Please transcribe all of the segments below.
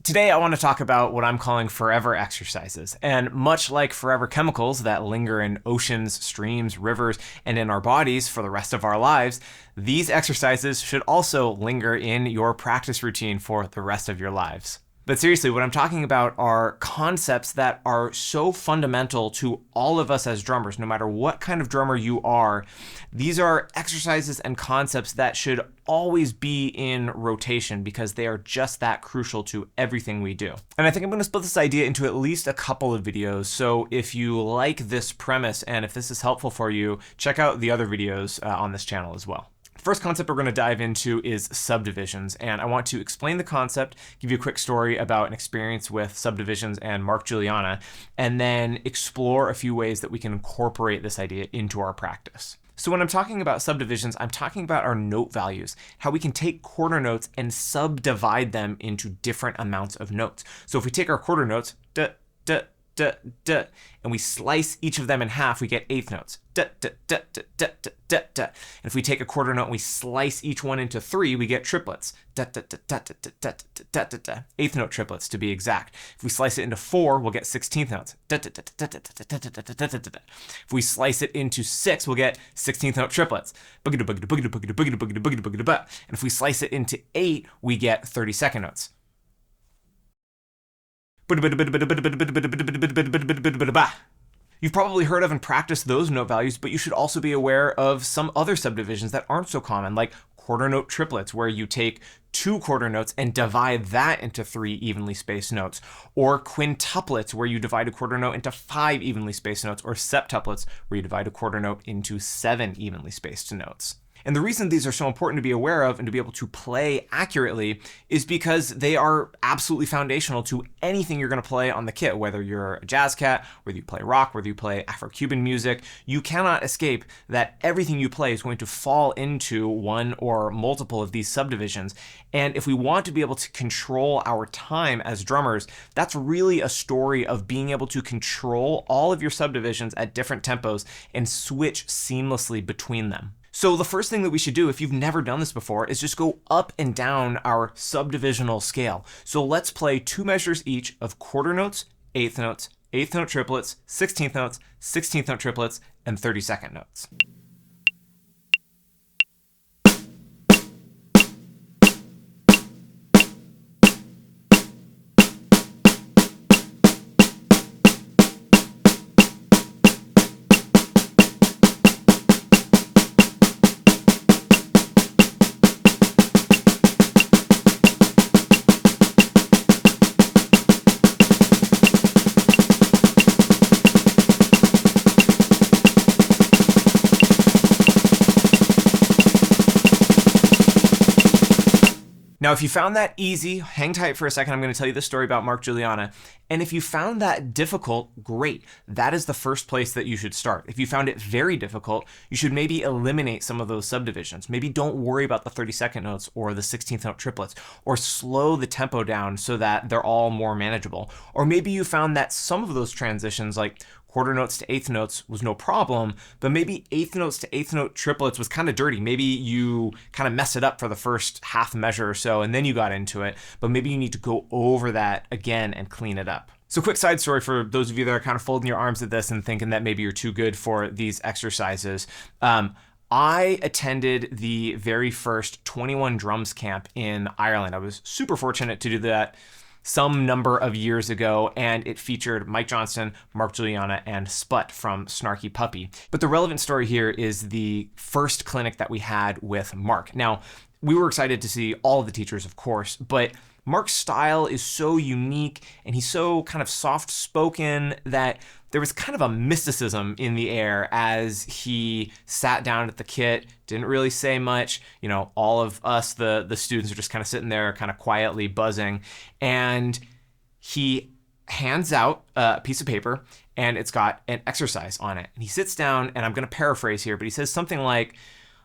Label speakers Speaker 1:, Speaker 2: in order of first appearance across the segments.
Speaker 1: Today I want to talk about what I'm calling forever exercises. And much like forever chemicals that linger in oceans, streams, rivers, and in our bodies for the rest of our lives, these exercises should also linger in your practice routine for the rest of your lives. But seriously, what I'm talking about are concepts that are so fundamental to all of us as drummers, no matter what kind of drummer you are. These are exercises and concepts that should always be in rotation because they are just that crucial to everything we do. And I think I'm going to split this idea into at least a couple of videos. So if you like this premise and if this is helpful for you, check out the other videos on this channel as well. First concept we're going to dive into is subdivisions, and I want to explain the concept, give you a quick story about an experience with subdivisions and Mark Guiliana, and then explore a few ways that we can incorporate this idea into our practice. So when I'm talking about subdivisions, I'm talking about our note values, how we can take quarter notes and subdivide them into different amounts of notes. So if we take our quarter notes, da, da, da, da, and we slice each of them in half, we get eighth notes. Da, da, da, da, da, da, da, da. And if we take a quarter note and we slice each one into three, we get triplets. Da, da, da, da, da, da, da, da, da, da. Eighth note triplets to be exact. If we slice it into four, we'll get 16th notes. Da, da, da, da, da, da, da, da, da, da, da. If we slice it into six, we'll get 16th note triplets. And if we slice it into eight, we get 32nd notes. You've probably heard of and practiced those note values, but you should also be aware of some other subdivisions that aren't so common, like quarter note triplets, where you take two quarter notes and divide that into three evenly spaced notes, or quintuplets, where you divide a quarter note into five evenly spaced notes, or septuplets, where you divide a quarter note into seven evenly spaced notes. And the reason these are so important to be aware of and to be able to play accurately is because they are absolutely foundational to anything you're going to play on the kit, whether you're a jazz cat, whether you play rock, whether you play Afro-Cuban music. You cannot escape that everything you play is going to fall into one or multiple of these subdivisions. And if we want to be able to control our time as drummers, that's really a story of being able to control all of your subdivisions at different tempos and switch seamlessly between them. So the first thing that we should do, if you've never done this before, is just go up and down our subdivisional scale. So let's play two measures each of quarter notes, eighth note triplets, 16th notes, 16th note triplets, and 32nd notes. Now, if you found that easy, hang tight for a second. I'm going to tell you this story about Mark Guiliana. And if you found that difficult, great. That is the first place that you should start. If you found it very difficult, you should maybe eliminate some of those subdivisions. Maybe don't worry about the 32nd notes or the 16th note triplets, or slow the tempo down so that they're all more manageable. Or maybe you found that some of those transitions, like quarter notes to eighth notes, was no problem, but maybe eighth notes to eighth note triplets was kind of dirty. Maybe you kind of messed it up for the first half measure or so, and then you got into it, but maybe you need to go over that again and clean it up. So quick side story for those of you that are kind of folding your arms at this and thinking that maybe you're too good for these exercises. I attended the very first 21 drums camp in Ireland. I was super fortunate to do that some number of years ago, and it featured Mike Johnston, Mark Guiliana, and Sput from Snarky Puppy. But the relevant story here is the first clinic that we had with Mark. Now, we were excited to see all of the teachers, of course, but Mark's style is so unique and he's so kind of soft-spoken that there was kind of a mysticism in the air as he sat down at the kit, didn't really say much. You know, all of us, the students, are just kind of sitting there kind of quietly buzzing. And he hands out a piece of paper and it's got an exercise on it. And he sits down, and I'm going to paraphrase here, but he says something like,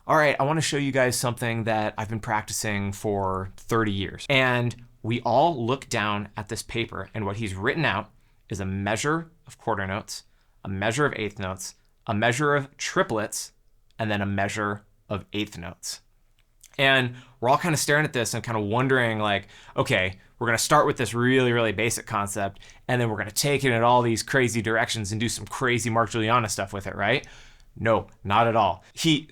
Speaker 1: all right, I want to show you guys something that I've been practicing for 30 years. And we all look down at this paper, and what he's written out is a measure of quarter notes, a measure of eighth notes, a measure of triplets, and then a measure of eighth notes. And we're all kind of staring at this and kind of wondering, like, okay, we're going to start with this really, really basic concept, and then we're going to take it in all these crazy directions and do some crazy Mark Guiliana stuff with it, right? No, not at all. He,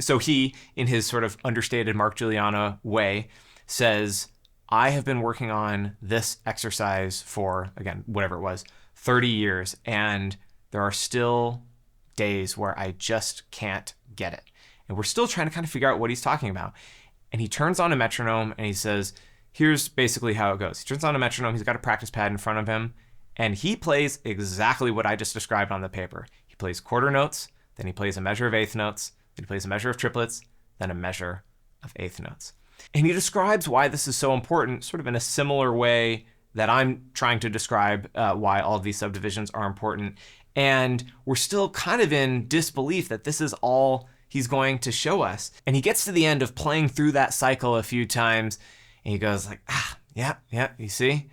Speaker 1: in his sort of understated Mark Guiliana way, says, I have been working on this exercise for, again, whatever it was, 30 years, and there are still days where I just can't get it. And we're still trying to kind of figure out what he's talking about. And he turns on a metronome and he says, here's basically how it goes. He turns on a metronome, he's got a practice pad in front of him, and he plays exactly what I just described on the paper. He plays quarter notes, then he plays a measure of eighth notes, then he plays a measure of triplets, then a measure of eighth notes. And he describes why this is so important, sort of in a similar way that I'm trying to describe why all of these subdivisions are important. And we're still kind of in disbelief that this is all he's going to show us. And he gets to the end of playing through that cycle a few times, and he goes like, yeah, you see?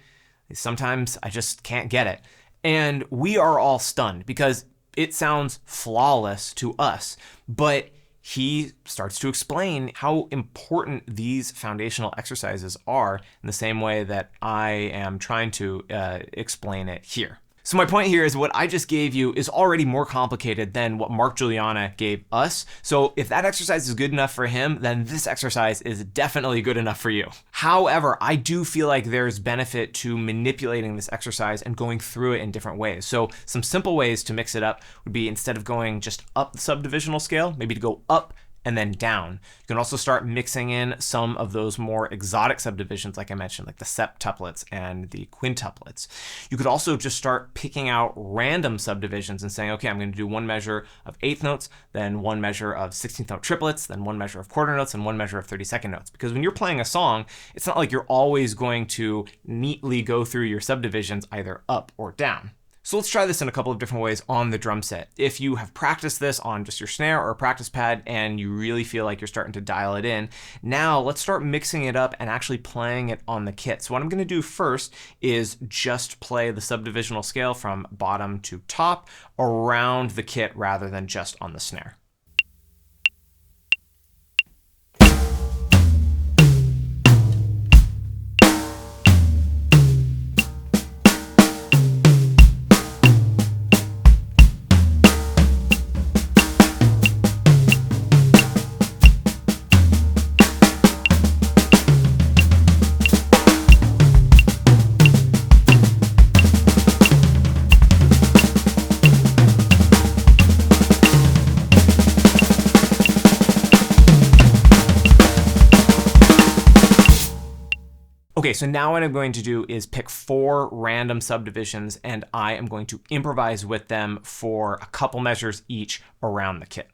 Speaker 1: Sometimes I just can't get it. And we are all stunned because it sounds flawless to us, but he starts to explain how important these foundational exercises are in the same way that I am trying to explain it here. So my point here is what I just gave you is already more complicated than what Mark Guiliana gave us. So if that exercise is good enough for him, then this exercise is definitely good enough for you. However, I do feel like there's benefit to manipulating this exercise and going through it in different ways. So some simple ways to mix it up would be, instead of going just up the subdivisional scale, maybe to go up and then down. You can also start mixing in some of those more exotic subdivisions, like I mentioned, like the septuplets and the quintuplets. You could also just start picking out random subdivisions and saying, okay, I'm going to do one measure of eighth notes, then one measure of 16th note triplets, then one measure of quarter notes, and one measure of 32nd notes. Because when you're playing a song, it's not like you're always going to neatly go through your subdivisions either up or down. So let's try this in a couple of different ways on the drum set. If you have practiced this on just your snare or a practice pad and you really feel like you're starting to dial it in, now let's start mixing it up and actually playing it on the kit. So what I'm going to do first is just play the subdivisional scale from bottom to top around the kit rather than just on the snare. Okay, so now what I'm going to do is pick 4 random subdivisions, and I am going to improvise with them for a couple measures each around the kit.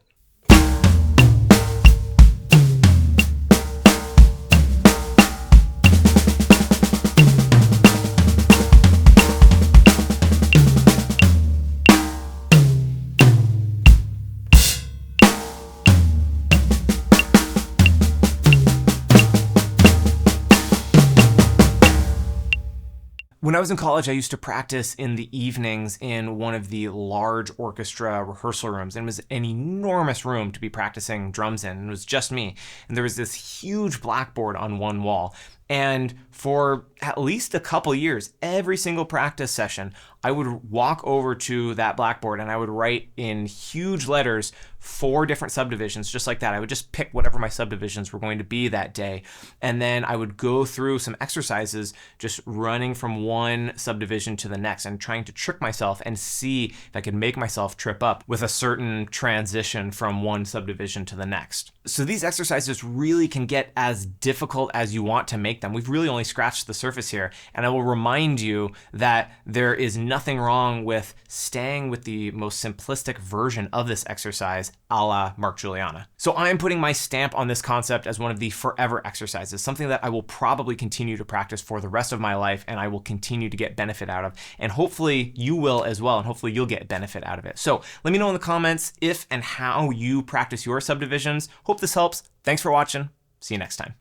Speaker 1: When I was in college, I used to practice in the evenings in one of the large orchestra rehearsal rooms. And it was an enormous room to be practicing drums in. And it was just me. And there was this huge blackboard on one wall. And for at least a couple years, every single practice session, I would walk over to that blackboard and I would write in huge letters 4 different subdivisions, just like that. I would just pick whatever my subdivisions were going to be that day. And then I would go through some exercises, just running from one subdivision to the next and trying to trick myself and see if I could make myself trip up with a certain transition from one subdivision to the next. So these exercises really can get as difficult as you want to make them. We've really only scratched the surface here. And I will remind you that there is nothing wrong with staying with the most simplistic version of this exercise, a la Mark Guiliana. So I am putting my stamp on this concept as one of the forever exercises, something that I will probably continue to practice for the rest of my life, and I will continue to get benefit out of. And hopefully you will as well, and hopefully you'll get benefit out of it. So let me know in the comments if and how you practice your subdivisions. Hope this helps. Thanks for watching. See you next time.